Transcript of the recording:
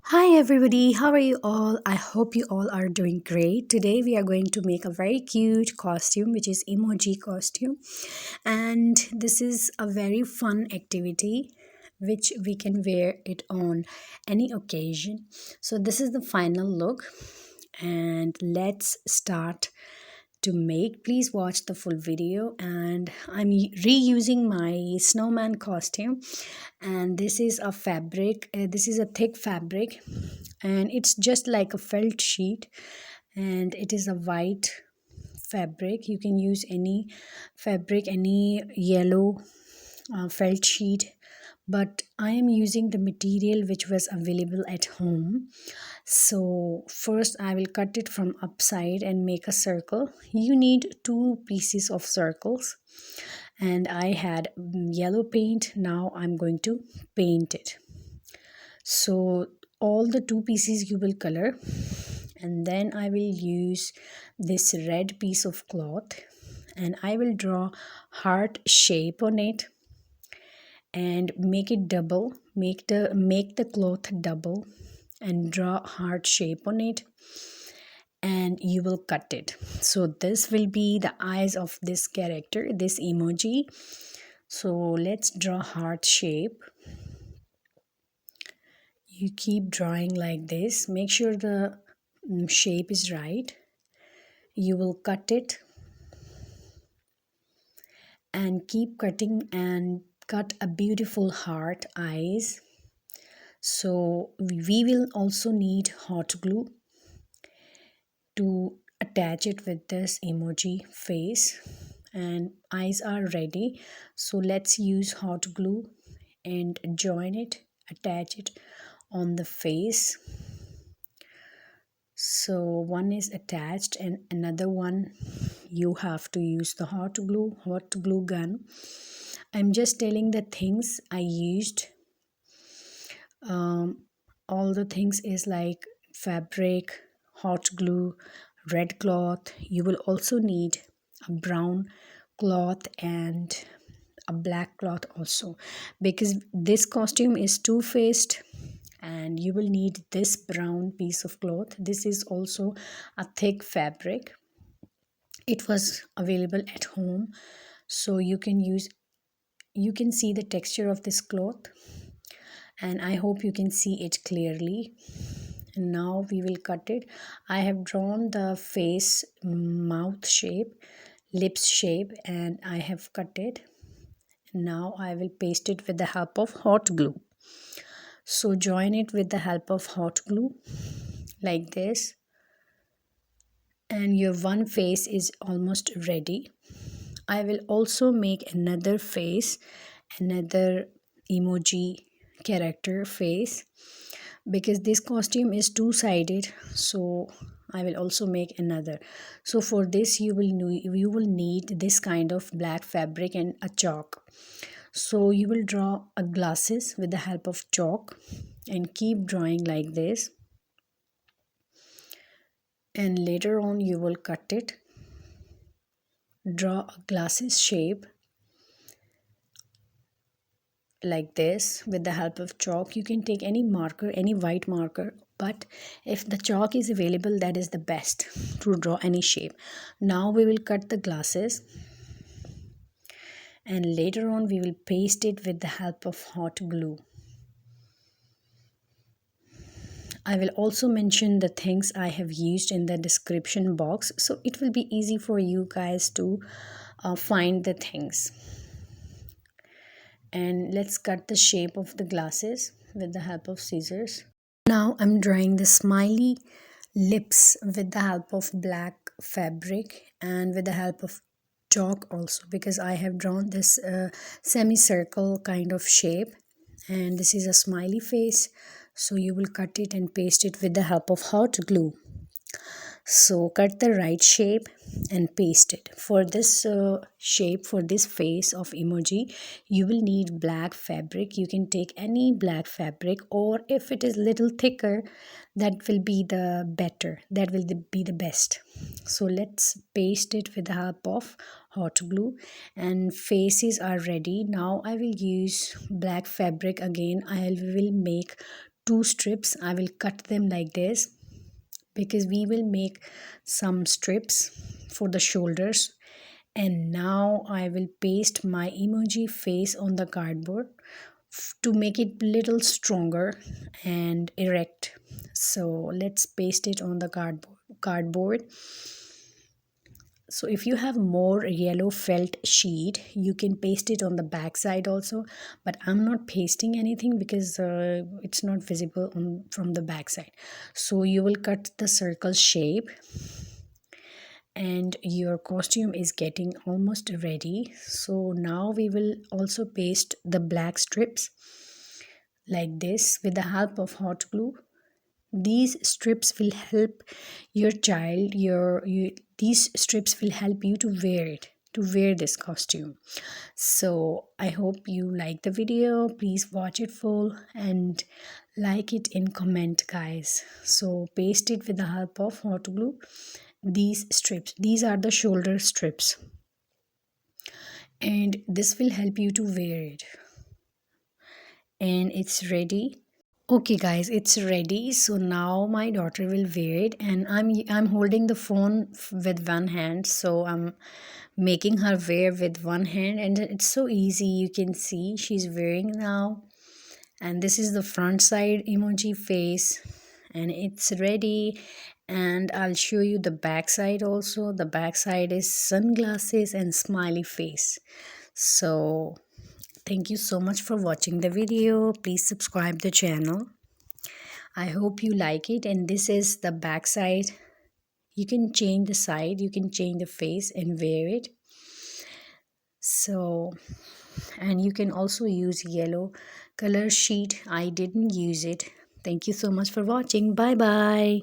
Hi everybody, how are you all? I hope you all are doing great. Today we are going to make a very cute costume which is emoji costume, and this is a very fun activity which we can wear it on any occasion. So this is the final look, and let's start to make. Please watch the full video, and I'm reusing my snowman costume, and this is a fabric, this is a thick fabric, and it's just like a felt sheet, and it is a white fabric. You can use any fabric, any yellow felt sheet, but I am using the material which was available at home. So first I will cut it from upside and make a circle. You need two pieces of circles, and I had yellow paint. Now I'm going to paint it. So all the two pieces you will color, and then I will use this red piece of cloth, and I will draw heart shape on it and make it double. Make the cloth double and draw heart shape on it, and you will cut it. So this will be the eyes of this character, this emoji. So let's draw heart shape. You keep drawing like this, make sure the shape is right. You will cut it and keep cutting and cut a beautiful heart eyes. So we will also need hot glue to attach it with this emoji face, and eyes are ready. So let's use hot glue and join it, attach it on the face. So one is attached, and another one you have to use the hot glue gun. I'm just telling the things I used. um, all the things is like fabric, hot glue, red cloth. You will also need a brown cloth and a black cloth also, because this costume is two-faced, and you will need this brown piece of cloth. This is also a thick fabric. It was available at home, so you can see the texture of this cloth, and I hope you can see it clearly. And now we will cut it. I have drawn the face, mouth shape, lips shape, and I have cut it. Now I will paste it with the help of hot glue. So join it with the help of hot glue like this, and your one face is almost ready. I will also make another face, another emoji character face, because this costume is two-sided. So I will also make another. So for this you will need this kind of black fabric and a chalk. So you will draw a glasses with the help of chalk and keep drawing like this, and later on you will cut it. Draw a glasses shape like this with the help of chalk. You can take any marker, any white marker, but if the chalk is available, that is the best to draw any shape. Now we will cut the glasses, and later on we will paste it with the help of hot glue. I will also mention the things I have used in the description box, so it will be easy for you guys to find the things. And let's cut the shape of the glasses with the help of scissors. Now I'm drawing the smiley lips with the help of black fabric and with the help of chalk also, because I have drawn this semicircle kind of shape, and this is a smiley face. So you will cut it and paste it with the help of hot glue. So cut the right shape and paste it. For this shape, for this face of emoji, you will need black fabric. You can take any black fabric, or if it is little thicker, that will be the better, that will be the best. So let's paste it with the help of hot glue, and faces are ready. Now I will use black fabric again. I will make two strips. I will cut them like this because we will make some strips for the shoulders. And now I will paste my emoji face on the cardboard to make it little stronger and erect. So let's paste it on the cardboard. So if you have more yellow felt sheet, you can paste it on the back side also, but I'm not pasting anything because it's not visible from the back side. So you will cut the circle shape, and your costume is getting almost ready. So now we will also paste the black strips like this with the help of hot glue. These strips will help your child these strips will help you to wear this costume. So I hope you like the video. Please watch it full and like it in comment, guys. So paste it with the help of hot glue. These strips, these are the shoulder strips, and this will help you to wear it. And it's ready. Okay guys, it's ready. So now my daughter will wear it, and I'm holding the phone with one hand, so I'm making her wear with one hand, and it's so easy. You can see she's wearing now. And this is the front side emoji face, and it's ready. And I'll show you the back side also. The back side is sunglasses and smiley face. So thank you so much for watching the video. Please subscribe the channel. I hope you like it. And this is the back side. You can change the side, you can change the face and wear it. So, and you can also use yellow color sheet. I didn't use it. Thank you so much for watching. Bye bye.